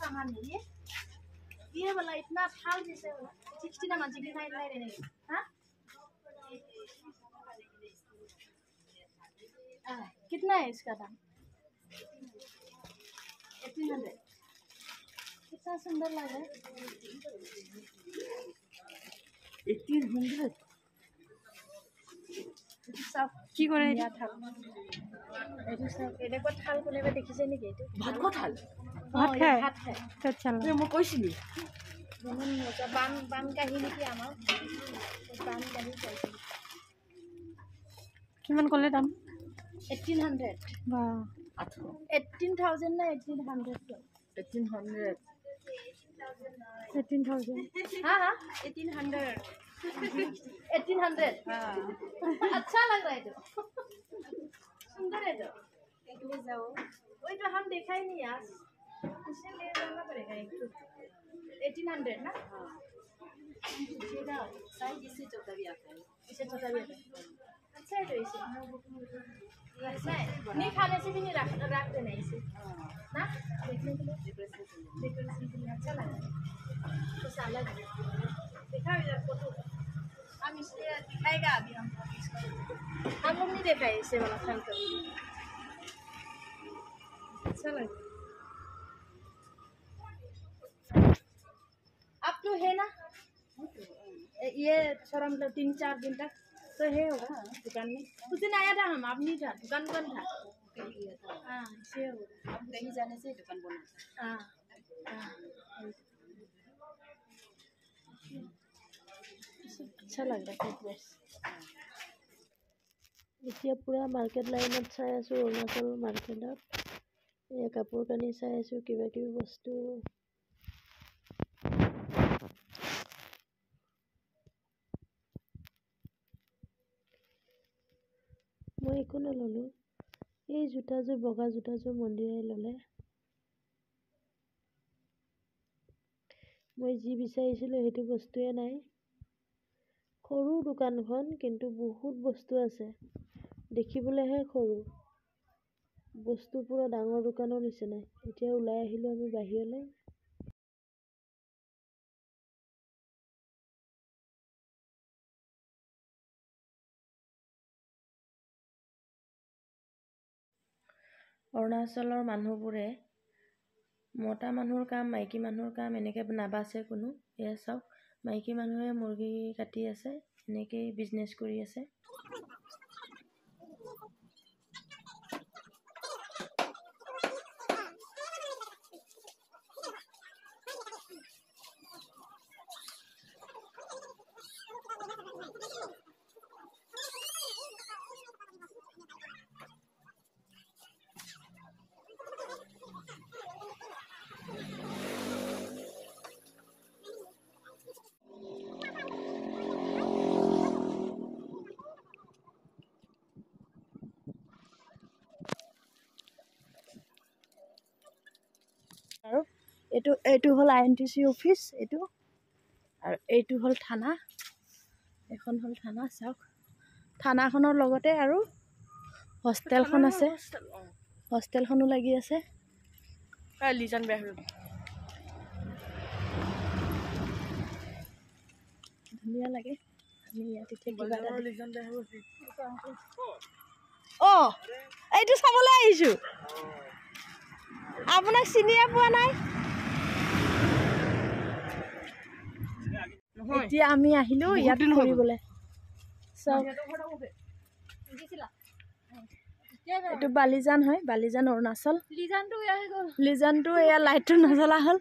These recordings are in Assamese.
सामान है ये वाला इतना थाल जैसे वाला 60 ना 69 ले रहे हाँ कितना है इसका दाम 1800 कितना सुंदर लग रहा है 1800 सब কি কৰে या थाल এইটো সব এনেকুৱা থাল কোনেবা দেখিছে নেকি এইটো ভাত খোৱা থাল ভাত খায় ভাত খায় আচ্ছা মই কৈছিলি ইমান মজা বান কাহি নেকি আমাৰ বান কাহি পাইছে কিমান ক'লে দাম 1800 বা 18,000 না 1800 1800 18,000 हाँ हाँ 1800 हाँ अच्छा लग रहा है जो सुंदर है जो ले जाओ वही तो हम देखा ही नहीं यार इसे ले जाना पड़ेगा एक 1800 ना साइज इससे छोटा भी आता है इससे छोटा भी आता है अच्छा है तो इसे नहीं खाने से भी नहीं रख देना इसे ना देखने के लिए डेकोरेशन के लिए अच्छा लगा तो साला देखा इधर फोटो हम इसलिए दिखाएगा अभी हम लोग नहीं देखा है इसे वाला फल कर अच्छा लगा अब तो है ना ये थोड़ा मतलब 3-4 दिन तक तो है होगा दुकान में उस दिन आया था हम अब नहीं था दुकान बंद था हाँ इसे होगा अब कहीं जाने से दुकान बंद हाँ अच्छा लग रहा है ड्रेस এতিয়া পুৰা মাৰ্কেট লাইনত চাই আছোঁ অৰুণাচল মাৰ্কেটত এই কাপোৰ কানি চাই আছোঁ কিবা কিবি বস্তু মই একো নল'লোঁ এই জোতাযোৰ বগা জোতাযোৰ মন্দিৰাই ল'লে মই যি বিচাৰিছিলোঁ সেইটো বস্তুৱে নাই সৰু দোকানখন কিন্তু বহুত বস্তু আছে দেখিবলৈহে সৰু বস্তু পুৰা ডাঙৰ দোকানৰ নিচিনা এতিয়া ওলাই আহিলোঁ আমি বাহিৰলৈ অৰুণাচলৰ মানুহবোৰে মতা মানুহৰ কাম মাইকী মানুহৰ কাম এনেকৈ নাবাছে কোনো এয়া চাওক মাইকী মানুহে মুৰ্গী কাটি আছে এনেকেই বিজনেছ কৰি আছে আৰু এইটো হ'ল INTC অফিচ এইটো আৰু এইটো হ'ল থানা এখন হ'ল থানা চাওক থানাখনৰ লগতে আৰু হোষ্টেলখন আছে হোষ্টেলখনো লাগি আছে লিজান বেয়া হ'ল ধুনীয়া লাগে আমি ইয়াত এতিয়া কিবা এটা লিজান বেয়া হ'ল অঁ এইটো চাবলৈ আহিছোঁ আপোনাক চিনিয়ে পোৱা নাই এতিয়া আমি আহিলোঁ ইয়াত ফুৰিবলৈ চাওক এইটো বালিজান হয় বালিজান অৰুণাচল লিজানটো এয়া লাইটটো নজ্বলা হ'ল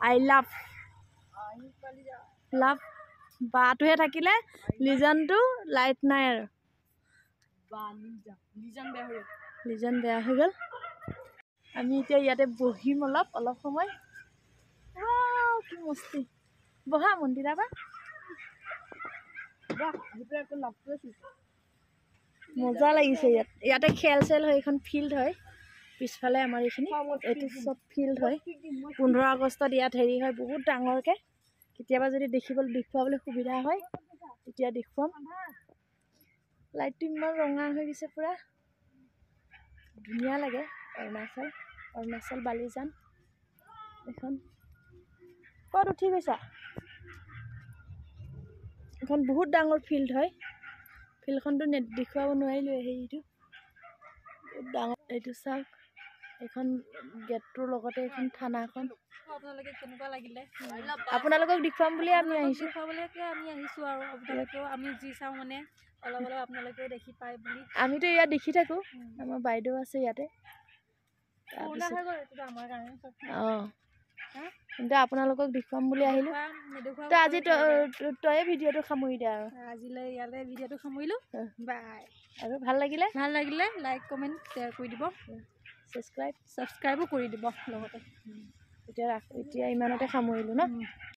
আই লাভ বাটোহে থাকিলে লিজানটো লাইট নাই আৰু লিজান বেয়া হৈ গ'ল আমি এতিয়া ইয়াতে বহিম অলপ সময় কি মস্তি বহা মন্দিৰা বা মজা লাগিছে ইয়াতে খেল চেল হয় এইখন ফিল্ড হয় পিছফালে আমাৰ এইখিনি এইটো চব ফিল্ড হয় 15 আগষ্টত ইয়াত হেৰি হয় বহুত ডাঙৰকৈ কেতিয়াবা যদি দেখুৱাবলৈ সুবিধা হয় তেতিয়া দেখুৱাম লাইটটো ইমান ৰঙা হৈ গৈছে পুৰা ধুনীয়া লাগে অৰুণাচল বালিজান এখন ক'ত উঠি গৈছা এখন বহুত ডাঙৰ ফিল্ড হয় ফিল্ডখনতো দেখুৱাব নোৱাৰিলোঁ হেৰিটো বহুত ডাঙৰ এইটো চাওক এইখন গেটটোৰ লগতে এইখন থানাখন আপোনালোকে কেনেকুৱা লাগিলে আপোনালোকক দেখুৱাম বুলি আমি আহিছোঁ দেখুৱাবলৈকে আমি আহিছোঁ আৰু আপোনালোকেও আমি যি চাওঁ মানে অলপ অলপ আপোনালোকেও দেখি পায় বুলি আমিতো ইয়াত দেখি থাকোঁ আমাৰ বাইদেউ আছে ইয়াতে পুৰণা হৈ গ'ল এইটোতো আমাৰ কাৰণে চব অঁ কিন্তু আপোনালোকক দেখুৱাম বুলি আহিলোঁ নেদেখুৱাব তো আজি তয়ে ভিডিঅ'টো সামৰি দে আৰু আজিলৈ ইয়ালে ভিডিঅ'টো সামৰিলোঁ বাই আৰু ভাল লাগিলে লাইক কমেণ্ট শ্বেয়াৰ কৰি দিব ছাবস্ক্ৰাইবো ছাবস্ক্ৰাইবো কৰি দিব লগতে এতিয়া ইমানতে সামৰিলোঁ ন